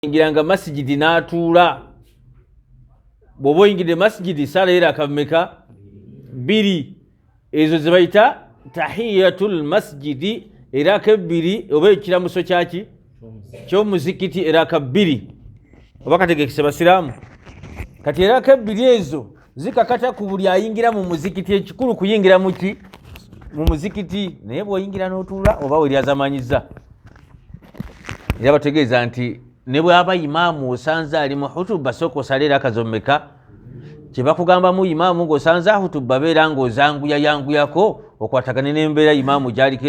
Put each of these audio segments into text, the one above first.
ingiranga masjidi n'atuula. Bw'oba oyingidde masjidi sala eraka mmeka? 2. Ezo ze bayita tahiyatul masjidi, eraka 2 oba ekiramuso kyaki ky'omuzikiti eraka 2. Oba kategekese basiraamu. Kati eraka 2 ezo zikakata ku buli ayingira mu muzikiti. Ekikulu kuyingira mu ki? Mu muzikiti. Naye bw'oyingira n'otuula oba weryazamanyiza. Era bategeeza nti ne bw'aba imaamu osanze ali mu hutuba sooka osala eraka zommeka. Kye bakugamba mu imaamu ng'osanze hutuba beera ng'ozanguyayanguyako okwatagane n'embeera imaamu gy'aliko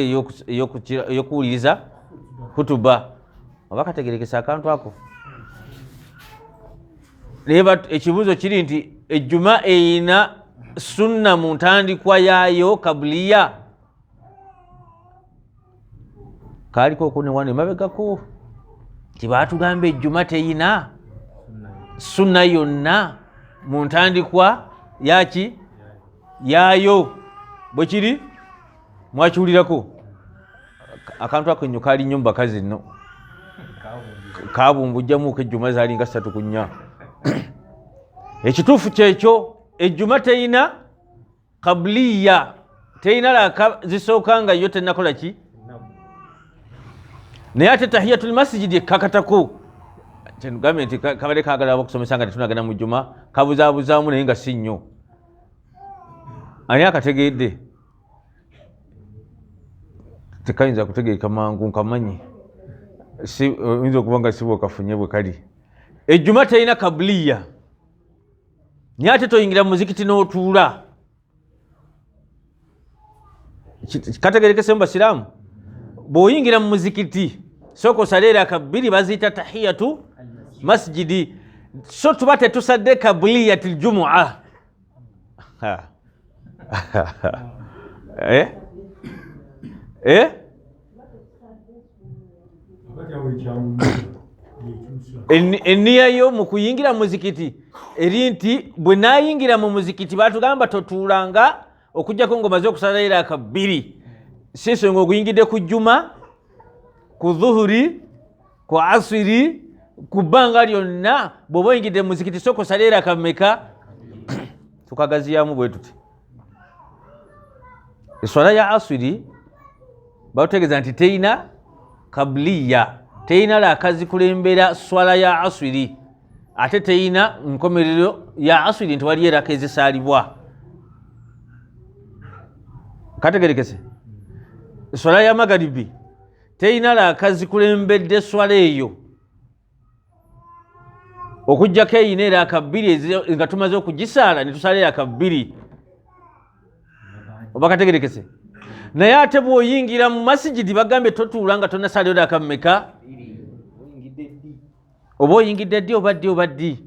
ey'okuwuliriza hutuba. Oba kategerekesa akantu ako. Naye ekibuuzo kiri nti ejjuma eyina sunna mu ntandikwa yaayo kabuliya. Kaaliko okwo ne wano emabegako tibaatugamba ejjuma teyina sunna yonna mu ntandikwa yaki yaayo. Bwe kiri mwakiwulirako akantu ako nnyo kaali nnyo mu bakazi nno kabumbujjamuko ejjuma zaalinga 3-4. Ekituufu kyekyo, ejjuma teyina kabuliya, teyina laka zisooka nga yo tennakola ki. Naye ate tahiyatul masjidi kakatako. Kyenugambye nti kabale kaagala okusomesa nga tetunagenda mu jjuma kabuzaabuzaamu naye nga si nnyo. Ani akategedde? Tekayinza kutegeeka mangu nkamanyi. Oyinza okuba nga si bwekafunye bwe kali. Ejjuma teyina kabuliya. Naye ate toyingira mu muzikiti n'otuula. Kategerekese mu basiraamu. Bw'oyingira mu muzikiti sooka osala eraka 2 baziyita tahiyatu masjidi. So tuba tetusadde kabuliyatil jumu'a. Enniya yo mu kuyingira mu muzikiti eri nti bwe naayingira mu muzikiti baatugamba totuulanga okuggyako ng'omaze okusala eraka 2. Si nsonga oguyingidde ku jjuma, ku dhuhuri, ku asiri, ku bbanga lyonna. Bw'oba oyingidde mu muzikiti sooka osala eraka mmeka? Tukagaziyaamu bwe tuti. Eswala ya asiri batutegeeza nti teyina kabuliya, teyina laka zikulembera swala ya asiri, ate teyina nkomerero ya asiri nti waliyo eraka ezisaalibwa. Kategerekese. Swala ya magaribi teyina laka zikulembedde swala eyo okuggyako eyina eraka 2 nga tumaze okugisaala ne tusala eraka 2. Oba kategerekese. Naye ate bw'oyingira mu masjidi bagambye totuula nga tonasala eraka mmeka? Oba oyingidde ddi oba ddi oba ddi?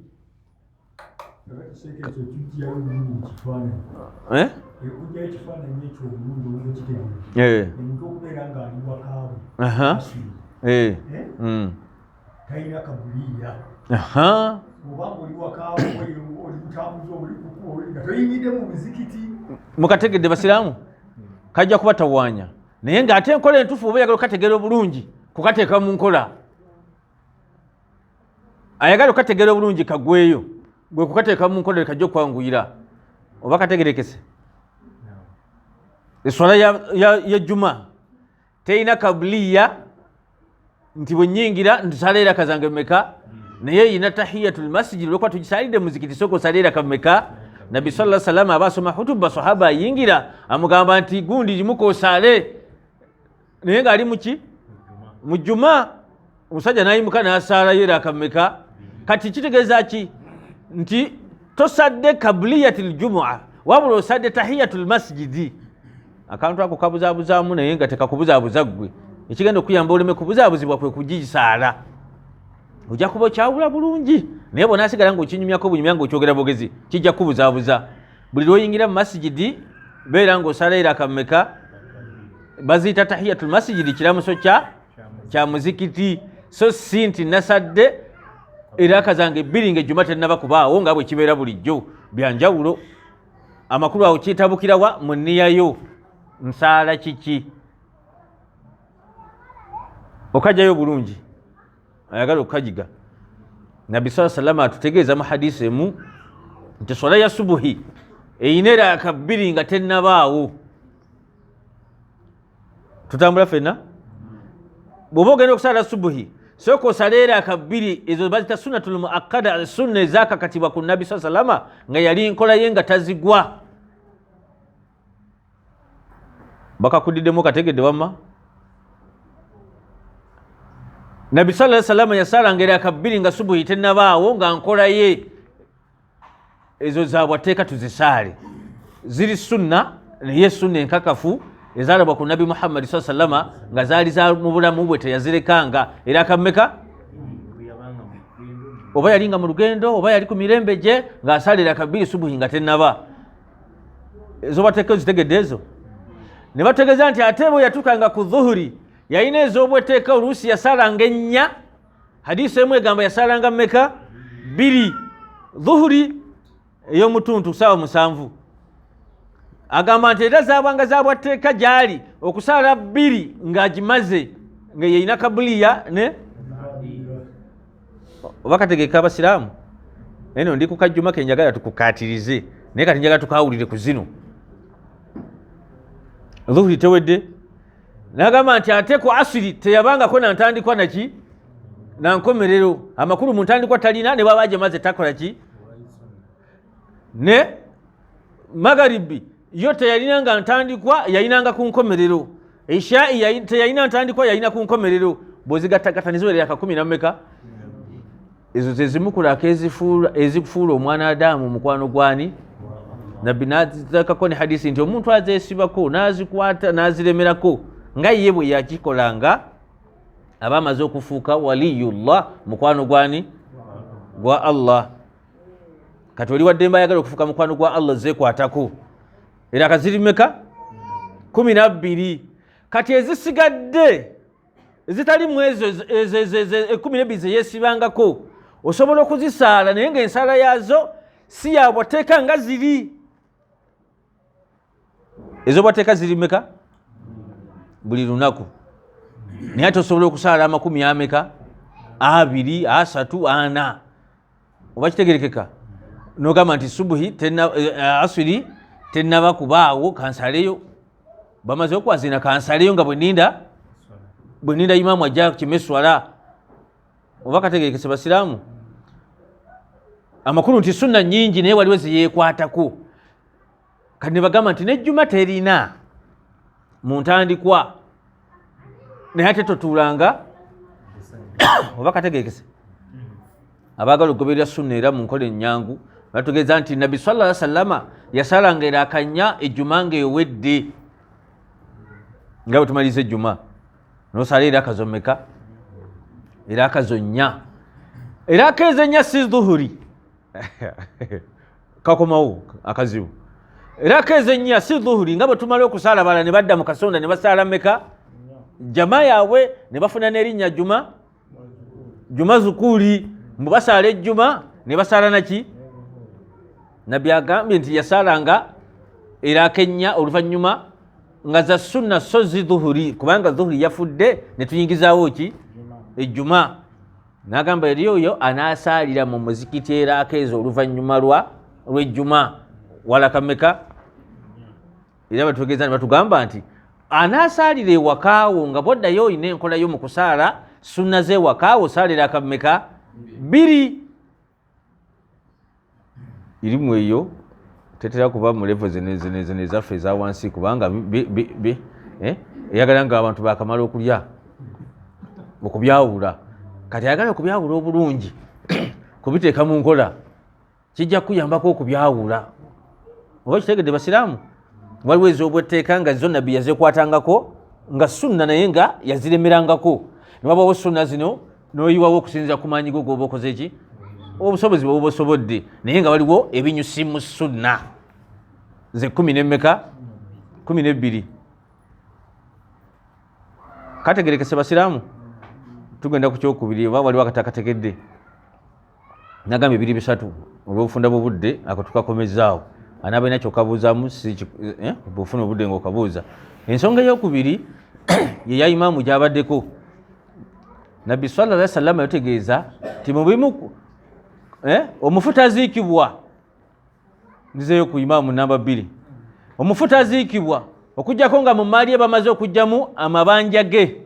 Mukategedde basiraamu? Kajja kuba tawaanya. Naye ng'ate enkola entuufu oba oyagala okukategeera obulungi kukateeka mu nkola. Ayagala okukategeera obulungi kagweyo, gwe kukateeka mu nkola kajja okwanguyira. Oba kategerekese. Eswala ya jjuma teyina kabuliya nti bwe nnyingira ntusala eraka zange mmeka? Naye eyina tahiyatul masjidi olwokuba tugisalidde mu muzikiti sooka osala eraka mmeka? Nabbi sallallahu alaihi wasallam aba asoma hutuba sahaba ayingira amugamba nti gundi gimuka osale. Naye ng'ali muki? Mu jjuma. Omusajja n'ayimuka n'asaalayo eraka mmeka? Kati kitegeeza ki? Nti tosadde kabuliyatil jumu'a wabula osadde tahiyatul masjidi. Akantu ako kabuzaabuzaamu naye nga tekakubuzaabuza ggwe. Ekigenda okuyamba oleme kubuzaabuzibwa kwe kugisaala. Ojja kuba okyawula bulungi. Naye bw'onaasigala ng'okinyumyako bunyumya ng'okyogera bugezi kijja kubuzaabuza. Buli lw'oyingira mu masjidi beera ng'osala eraka mmeka? Baziyita tahiyatul masjidi, kiramuso kya muzikiti. So si nti nasadde eraka zange 2 ng'ejjuma tennaba kubaawo nga bwe kibeera bulijjo. Byanjawulo. Amakulu awo kyetabukirawa mu nniyayo. Nsaala kiki? Okajjayo bulungi. Ayagala okukajiga. Nabbi sallallahu alaihi wasallam atutegeeza mu hadisi emu nti swala ya subuhi eyina raka bbiri nga tennabaawo. Tutambula fenna bw'oba ogenda okusala subuhi sooka osale raka bbiri, ezo bazita sunnatul muakkada, sunna ezakakatibwa ku Nabbi sallallahu alaihi wasallam nga yali nkola ye nga tazigwa. Bakakudiddemu kategedde wamma. Nabbi sallallahu alaihi wasallam yasalanga raka bbiri nga subuhi tennabaawo nga nkola ye. Ezo zabwateeka tuzisaale, ziri sunna naye sunna enkakafu ezalabwa ku Nabi Muhammad sallallahu alaihi wasallam nga zaali za mu bulamu bwe teyazirekanga. Era akammeka oba yalinga mu lugendo oba yali ku mirembe gye ng'asalira kabiri subuhi nga tennaba. Ezo bateeka ozitegedde ezo. Ne bategeeza nti ate bwe yatukanga ku dhuhuri yalina ez'obweteeka oluusi yasalanga ennya. Hadisi emu egamba yasalanga mmeka? Bbiri. Dhuhuri ey'omutuntu ssaawa 7. Agamba nti era zaabwanga zaabwateeka gyali okusala bbiri ng'agimaze nga yeyina kabuliya ne oba kategeka abasiraamu. Eno ndi ku kajjuma ke njagala tukukaatirize naye kati njagala tukawulire ku zino. Dhuhuri tewedde. N'agamba nti ate ku asiri teyabangako na ntandikwa naki na nkomerero. Amakulu mu ntandikwa talina ne bwaba agimaze takola ki. Ne magaribi yo teyalinanga ntandikwa yayinanga ku nkomerero. Ishai teyalina ntandikwa yayina ku nkomerero. Bw'ozigattagattaniza werera ka 10 na mmeka. Ezo ze zimu ku laka ezikufuula omwana Adamu mukwano gwani. Nabbi n'aziteekako ne hadisi nti omuntu azeesibako n'azikwata n'aziremerako nga ye bwe yakikolanga aba amaze okufuuka waliyullah, mukwano gwani gwa Allah. Kati oli waddembe ayagala okufuuka mukwano gwa Allah zeekwatako. Era kaziri mmeka? 12. Kati ezisigadde ezitali mu ezo 12 ze yeesibangako osobola okuzisaala naye ng'ensala yaazo si yabwateeka nga ziri. Ezo bwateeka ziri mmeka? Buli lunaku. Naye ate osobola okusaala 10 ameka? 2, 3, 4. Oba kitegerekeka? N'ogamba nti subuhi asiri tennaba kubaawo kansaleyo. Bamaze okwazina kansaleyo nga bwe nninda imamu ajja kimeswala. Oba kategerekese basiraamu? Amakulu nti sunna nnyingi naye waliwo zeyeekwatako. Kati ne bagamba nti nejjuma terina mu ntandikwa naye ate totuulanga. Oba kategerekese? Abaagala okugoberera sunna era mu nkola ennyangu batugeeza nti Nabbi sallallahu alaihi wasallam yasalanga era akanya ejjuma ng'ewedde. Nga bwe tumaliza ejjuma n'osala era akazo mmeka? Era akazo 4. Era akeeza 4 si dhuhuri. Kakomawo akazibu. Era akeeza 4 si dhuhuri nga bwe tumala okusala bala ne badda mu kasonda ne basala mmeka? Jamaa yaabwe ne bafuna n'erinnya juma zukuli. Mbu basala ejjuma ne basala naki? Nabbi agambye nti yasalanga era akennya oluvannyuma nga za sunna so zi dhuhuri, kubanga dhuhuri yafudde ne tuyingizaawo ki? Ejjuma. N'agamba eri oyo anaasalira mu muzikiti era akeeza oluvannyuma lw'ejjuma walaka mmeka? Era batugeeza ne batugamba nti anaasalira ewakaawo nga bwoddayo olina enkola yo mu kusaala sunna z'ewakaawo osaalira akammeka? 2. Irimu eyo tetera kuba mu level zene ezaffe eza wansi kubanga eyagala nga abantu bakamala okulya okubyawula. Kati ayagala okubyawula obulungi kubiteeka mu nkola kijja kuyambako okubyawula. Oba kitegedde basiraamu? Waliwo ez'obwetteeka nga zo Nabbi yazeekwatangako nga sunna naye nga yaziremerangako. Ne wabawo sunna zino n'oyiwawo okusinziira ku maanyi go g'oba okoze ki? Obusobozi bwe busobodde. Naye nga waliwo ebinyusi mu sunna ze 10 ne mmeka? 12. Kategerekese basiraamu? Tugenda ku kyokubiri oba waliwo akatakategedde? Nagambye 2 bisatu olw'obufunda bw'obudde ako tukakomezaawo. Anaaba alina kyokkabuuzaamu bw'ofuna obudde ng'okabuuza. Ensonga ey'okubiri ye ya imaamu gy'abaddeko. Nabbi sallallahu alaihi wasallam yategeeza ti mu bimu omufu taziikibwa. Ndizeeyo ku imaamu namba 2. Omufu taziikibwa okujjako nga mu maali ye bamaze okujjamu amabanja ge.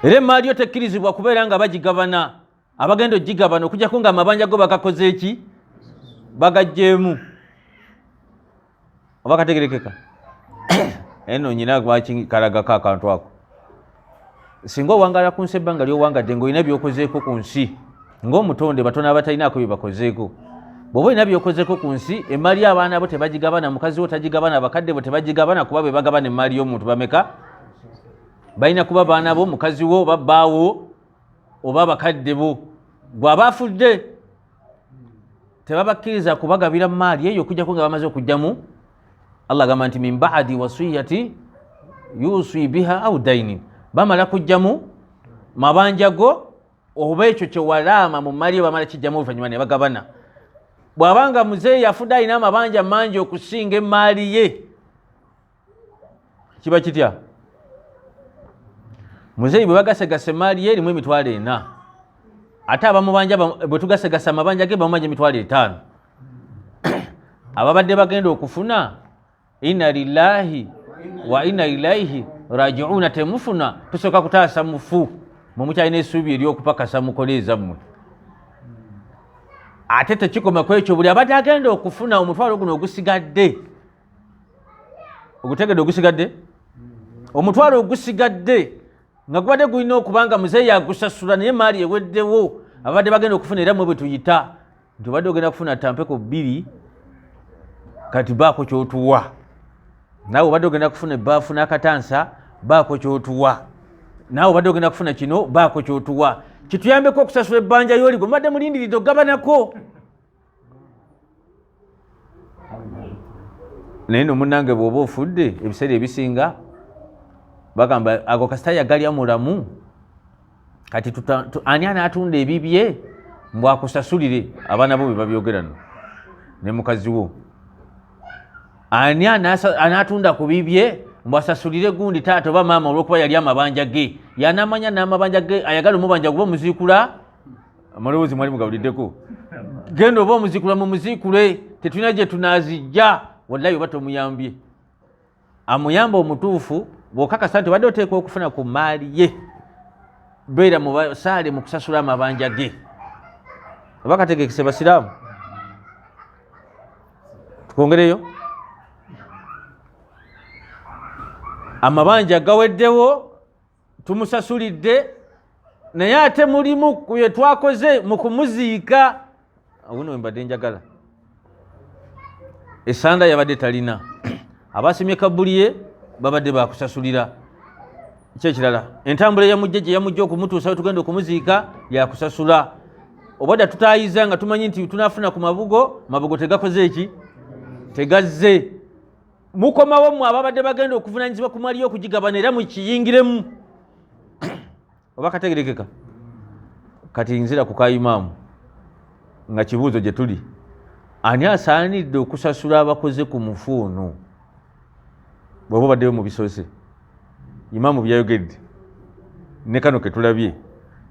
Era emaali yo tekkirizibwa kubeera nga bagigabana, abagenda ogigabana okujjako nga amabanja go bagakoze eki, bagajjeemu. Oba kategerekeka? Eno nyina lwakikalagako akantu ako. Singa owangala ku nsi ebbanga ly'owangadde ng'olina by'okozeeko ku nsi, ng'omutonde batono abatalinaako bye bakozeeko. Bw'oba olina by'okozeeko ku nsi, emaali abaana bo tebagigabana, mukazi wo tagigabana, abakadde bo tebagigabana, kuba bwe bagabana emaali y'omuntu bameka? Balina kuba baana bo, mukazi wo, oba bbaawo, oba abakadde bo. Bw'aba afudde tebabakkiriza kubagabira maali eyo okujjako nga bamaze okujjamu. Allah agamba nti min ba'di wasiyati yuswi biha aw daini, bamala kujjamu mabanja go oba ekyo kyewalaama mu maali bamala kijjamu oluvannyuma ne bagabana. Bw'abanga muzeeyi afudde alina amabanja mangi okusinga emaali ye, kiba kitya? Muzeeyi bwe bagasegasa emaali ye erimu emitwalo 4, ate abamubanja bwe tugasegasa amabanja ge bamubanja emitwalo 5. Ababadde bagenda okufuna inna lillahi wa inna ilaihi raji'una, temufuna tusooka kutaasa mufu mwe mukyalina essuubi ery'okupakasa mukole ezammwe. Ate tekikoma ku ekyo, buli abadde agenda okufuna omutwalo guno ogusigadde, ogutegedde ogusigadde, omutwalo ogusigadde nga gubadde gulina okubanga muzeeyi agusasula naye maali eweddewo, abadde bagenda okufuna era mwe bwe tuyita nti obadde ogenda kufuna tampeko 2 kati baako kyotuwa. Naawe obadde ogenda kufuna ebbaafu n'akatansa, baako kyotuwa. Naawe obadde ogenda kufuna kino, baako kyotuwa. Kituyambeko okusasula ebbanja y'oli gwe mubadde mulindiridde ogabanako. Naye no munnange bw'oba ofudde ebiseera ebisinga bagamba ago kasita yagalya mulamu, kati ani anaatunda ebibye mbwakusasulire? Abaana bo be babyogerano ne mukazi wo. Ani anaatunda ku bibye mbwasasulire gundi taata oba maama olw'okuba yali amabanja ge, yanamanya n'amabanja ge ayagala omubanja guba omuziikula. Amaloboozi mwali mugabuliddeko, genda oba omuziikula mu muziikule, tetulina gye tunaazijja. Wallahi oba tomuyambye, amuyamba omutuufu bw'okakasa nti obadde oteekwa okufuna ku maali ye, beera mu basaale mu kusasula amabanja ge. Oba kategekese basiraamu? Tukongereyo. Amabanja gaweddewo tumusasulidde, naye ate mulimu bye twakoze mu kumuziika. Abuno we mbadde njagala. Esanda yabadde talina, abasimye kabuliye babadde bakusasulira. Kyekirala entambula eyamujja gye yamujja okumutuusa we tugenda okumuziika yakusasula. Obadda tutaayiza nga tumanyi nti tunafuna ku mabugo tegakoze eki, tegazze. Mukomawo mmwe ababadde bagenda okuvunanyizibwa ku maali y'okugigabana era mukiyingiremu. Oba kategerekeka? Kati nzira ku kaimaamu nga kibuuzo gye tuli, ani asaanidde okusasula abakoze ku mufuuno? Bw'oba obaddeyo mu bisoose imaamu byayogedde ne kano ke tulabye,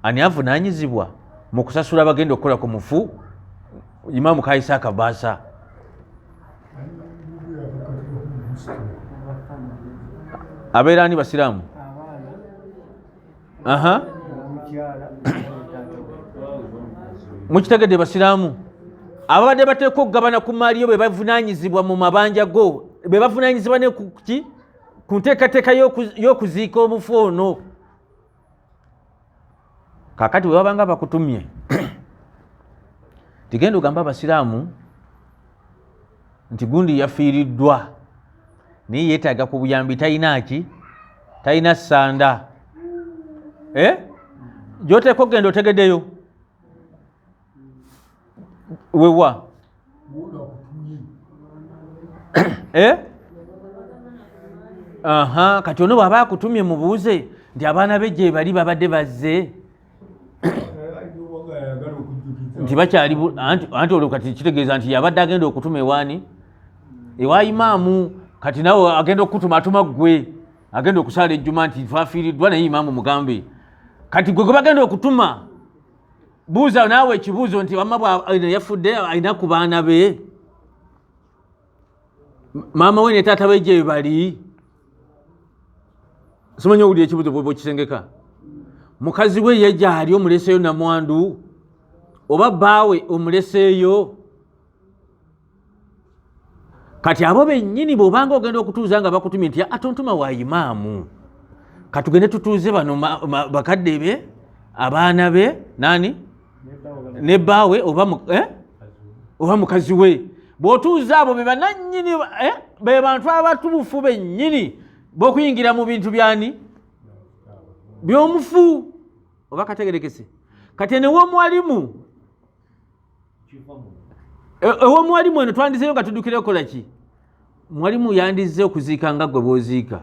ani avunaanyizibwa mu kusasula abagenda okukola ku mufu? Imaamu Kaisaaka Baasa. Abeera ani basiraamu? Mukitegedde basiraamu? Ababadde bateekwa okugabana ku maali yo be bavunaanyizibwa mu mabanja go, be bavunaanyizibwa ne ku nteekateeka y'okuziika omufu ono. Kaakati bwe babanga bakutumye tigenda ogamba abasiraamu nti gundi yafiiriddwa naye yeetaaga ku buyambi, talina ki? Talina ssanda. Gy'oteeka okugenda otegeddeyo wewa? Kati ono bw'aba akutumye mubuuze nti abaana be gye bali babadde bazze nti bakyali anti olwo kati kitegeeza nti yabadde agenda okutuma ewaani? Ewa imaamu. Kati nawe agenda okutuma atuma ggwe, agenda okusaala ejjuma nti twafiiriddwa naye imaamu mugambe. Kati gwe gwe bagenda okutuma buuza naawe ekibuuzo nti wamma yafudde alina ku baana be, maama we ne taata be gye bali. Simanyi owulira ekibuuzo bw'okisengeka. Mukazi we ye gyali omuleseeyo namwandu oba bbaawe omuleseeyo? Kati abo bennyini bw'obanga ogenda okutuuza nga bakutumye nti atontuma wa imaamu, katugende tutuuze bano bakadde be, abaana be, nani ne bbaawe oba mukazi we. Bw'otuuza abo be banannyini be bantu abatuufu bennyini b'okuyingira mu bintu byani by'omufu. Oba kategerekese. Kati ew'omwalimu eno twandizeyo nga tuddukira okukola ki? Mwalimu yandize okuziika nga gwe bw'oziika.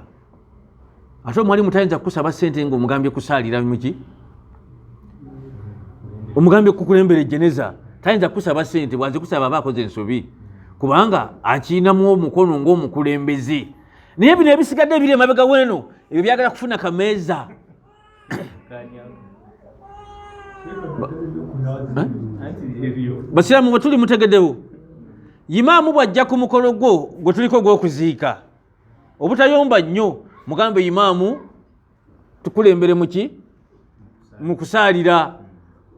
Ate omwalimu tayinza kukusaba ssente ng'omugambye kusaalira muki? Omugambye kukulembera ejjeneza tayinza kukusaba ssente, bwaze kusaba aba akoze ensobi, kubanga akiinamu omukono ng'omukulembeze. Naye bino ebisigadde ebiri emabega weno ebyo byagala kufuna kameeza. Basiraamu bwe tuli mutegeddewo, imaamu bw'ajja ku mukolo gwe tuliko gw'okuziika, obutayomba nnyo mugambe imaamu tukulembere muki? Mu kusaalira.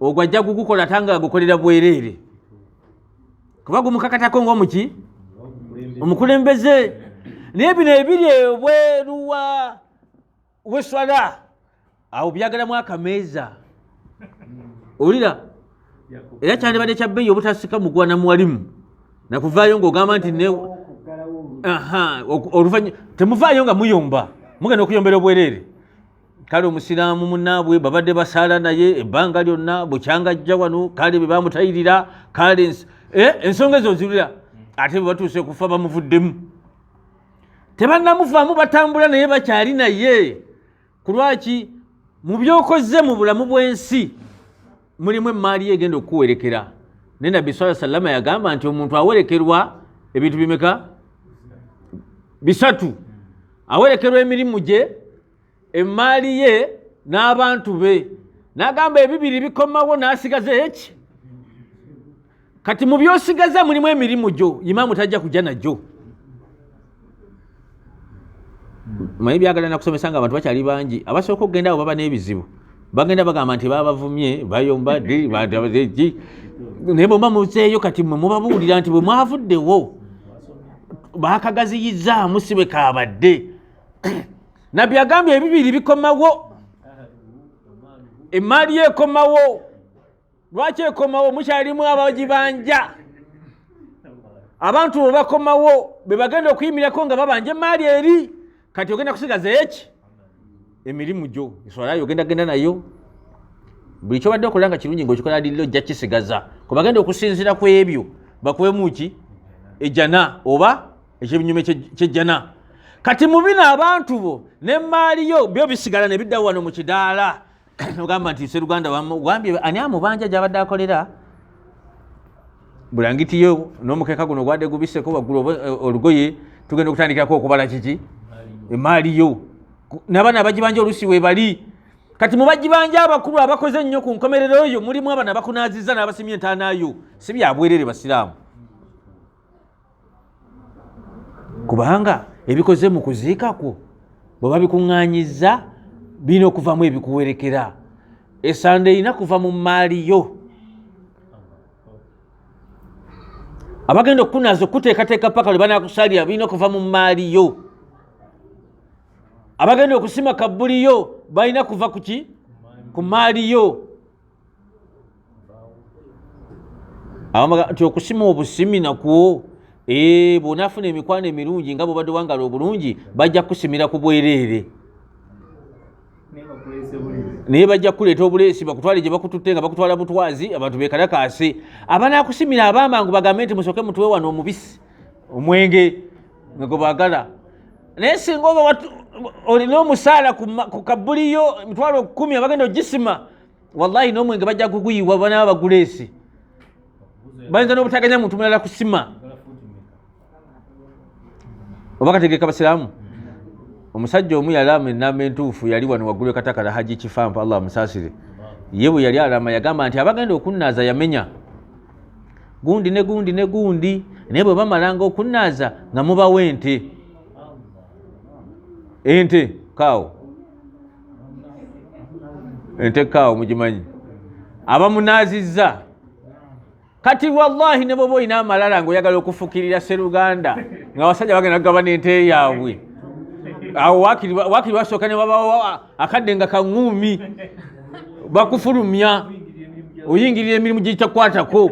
Ogwo ajja gugukola tanga agukolera bwereere, kuba gumukakatako ng'omuki? Omukulembeze. Naye bino ebiri ebweru w'eswala awo byagalamu akameeza. Olira era kyandibadde kya bbeeyi obutasika mugwa na mwalimu nakuvaayo ng'ogamba nti oluvannyuma temuvaayo nga muyomba, mugenda okuyombera obwereere. Kale omusiraamu munnaabwe babadde basaala naye ebbanga lyonna, bukyanga ajja wano, kale bwe bamutayirira, kale ensonga ezo ozirira, ate bwe batuuse kufa bamuvuddemu. Tebannamuvaamu batambula naye bakyali naye. Ku lwaki? Mu by'okoze mu bulamu bw'ensi mulimu emaali egenda okuwerekera. Ne Nabbi sallallahu alayhi wa sallam yagamba nti omuntu awerekerwa ebintu bimeka? Bisatu. Awerekerwa emirimu gye, emaali ye n'abantu be. N'agamba ebibiri bikomawo n'asigaza eki? Kati mu by'osigaza mulimu emirimu gyo, imaamu tajja kujja najjo. Manyi byagala nakusomesa nga abantu bakyali bangi, abasooka okugenda abo baba n'ebizibu. Bagenda bagamba nti babavumye, bayomba, naye bwemba muzeeyo kati mwe mubabuulira nti bwe mwavuddewo bakagaziyizaamu si bwe kaabadde. Nabbi agambye ebibiri bikomawo, emaali ekomawo. Lwaki ekomawo? Mukyalimu abagibanja. Abantu bwe bakomawo be bagenda okuyimirako nga babanja emaali eri. Kati ogenda kusigaza eki? Emirimu gyo. Eswala ogenda genda nayo. Buli kyobadde okola nga kirungi ng'okikola liriro ojja kisigaza. Kuba bagenda okusinziira ku ebyo bakwemu ki? Ejjana oba ekibinyume ky'ejjana. Kati mu bino abantu bo n'emaali yo byo bisigala ne biddawo wano mu kidaala. Ogamba nti Sseruganda wambye ani amubanja gy'abadde akolera? Bulangiti yo n'omukeeka guno gwadde gubiseko waggulu olugoye, tugenda okutandikirako okubala kiki? Emaali yo. N'abaana abagibanja oluusi we bali. Kati mu bagibanja abakulu abakoze ennyo ku nkomerero eyo mulimu abaana abakunaaziza n'abasimye entaanayo. Si bya bwereere basiraamu. Kubanga ebikoze mu kuziika kwo bwe babikuŋŋaanyizza birina okuvaamu ebikuwerekera. Esande erina kuva mu maali yo. Abagenda okukunaaza okuteekateeka paka lwe banaakusalira birina okuva mu maali yo. Abagenda okusima kabbuli yo balina kuva ku ki? Ku maali yo. Nti okusima obusimi nakwo bw'onaafuna emikwano emirungi nga bw'obadde wangala obulungi bajja kusimira ku bwereere. Naye bajja kuleeta obuleesi bakutwale gye bakututte nga bakutwala butwazi abantu beekalakaase. Abanaakusimira abamangu bagambe nti musooke mutuwe wano omubisi omwenge nga gwe baagala. Naye singa oba olina omusaala ku kabbuli yo emitwalo 10 abagenda ogisima, wallahi n'omwenge bajja kuguyiwa banaba baguleesi. Bayinza n'obutaganya muntu mulala kusima. Oba kategeka basiraamu. Omusajja omu yali enamba entuufu yali wano waggulu ekatakala Haji Kifampa Allah amusaasire. ye bwe yali alama yagamba nti abagenda okunnaaza yamenya gundi ne gundi ne gundi, naye bwe bamalanga okunnaaza nga mubawo ente kaawo, ente kaawo mugimanyi abamunaazizza. Kati wallahi ne bwoba olina amalala ng'oyagala okufukirira Sseruganda nga abasajja bagenda kugaba n'ente yaabwe, awo waakiri wasooka ne wabawo akadde nga kaŋŋuumi bakufulumya, oyingirira emirimu gye kitakwatako,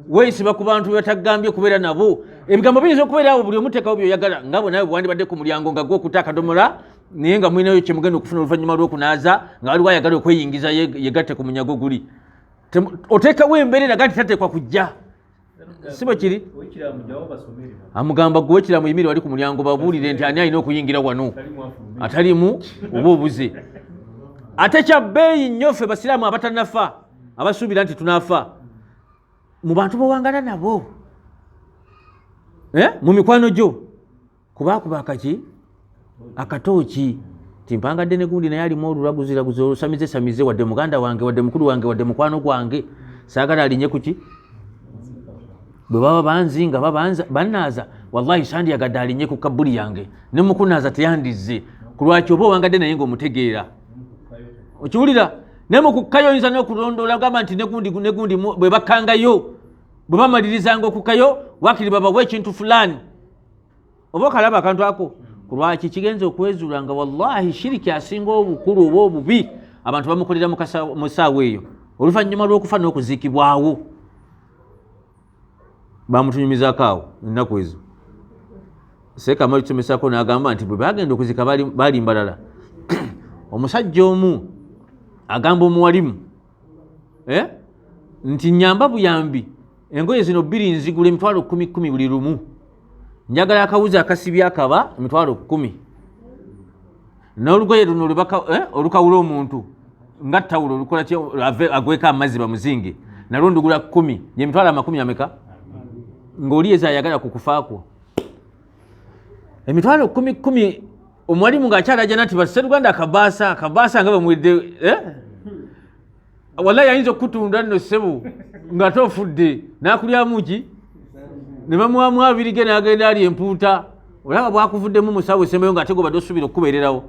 weesiba ku bantu bebatagambye kubeera nabo. Ebigambo biyinza okubeera abo buli omuteekawo byoyagala, nga bwe nawe bwandibadde ku mulyango nga gw'okutta akadomola, naye nga mulinayo kye mugenda okufuna oluvannyuma lw'okunaaza nga waliwo ayagala okweyingiza yegatte ku munyago guli. Oteekawo embeera eraga nti tateekwa kujja, si bwe kiri? Amugamba gwe wekiramu yimiri wali ku mulyango babuulire nti ani alina okuyingira wano atalimu oba obuze. Ate kya bbeeyi nnyo ffe basiraamu abatanafa abasuubira nti tunaafa, mu bantu bawangala nabo mu mikwano gyo kubaakuba akatooki timpangadde ne gundi naye alimu olulaguziraguzi olusamize wadde muganda wange wadde mukulu wange wadde mukwano gwange saagala alinye kuki. Bwe baba banzinga bannaaza wallahi sandiyagadde alinye ku kabbuli yange ne mukunaaza teyandizze ku lwaki oba owangadde naye ng'omutegeera okiwulira. Ne mukukkayo oyinza n'okulondoola gamba nti ne gundi bwe bakkangayo bwe bamalirizanga okukkayo waakiri babawa ekintu fulani oba okalaba akantu ako. Ku lwaki kigenza okwezuula nga wallahi shiriki asinga obukulu oba obubi abantu bamukolera mu ssaawa eyo, oluvannyuma lw'okufa n'okuziikibwawo bamutunyumizaako awo ennaku ezo. Seeka Amalu tusomesako n'agamba nti bwe bagenda okuzika baali mbalala omusajja omu agamba omuwalimu nti nyamba buyambi engoye zino 2 nzigula emitwalo 10 buli lumu, njagala akawuzi akasibya akaba emitwalo 10, n'olugoye luno olukawula omuntu nga ttawulo olukola ki agweko amazzi bamuzinge nalwo ndugula 10 yemitwalo 10 ameka ng'oliyeeza ayagala kukufaako emitwalo 10 omuwalimu ng'akyalaja nati Basseruganda akabaasa nga bamuwedde wallahi ayinza okutunda nno ssebo nga toofudde n'akulyamu ki ne bamuwamu 2 ge n'agenda ali empuuta olaba bwakuvuddemu musawo esembeyo ng'ate gobadde osuubira okukubeererawo.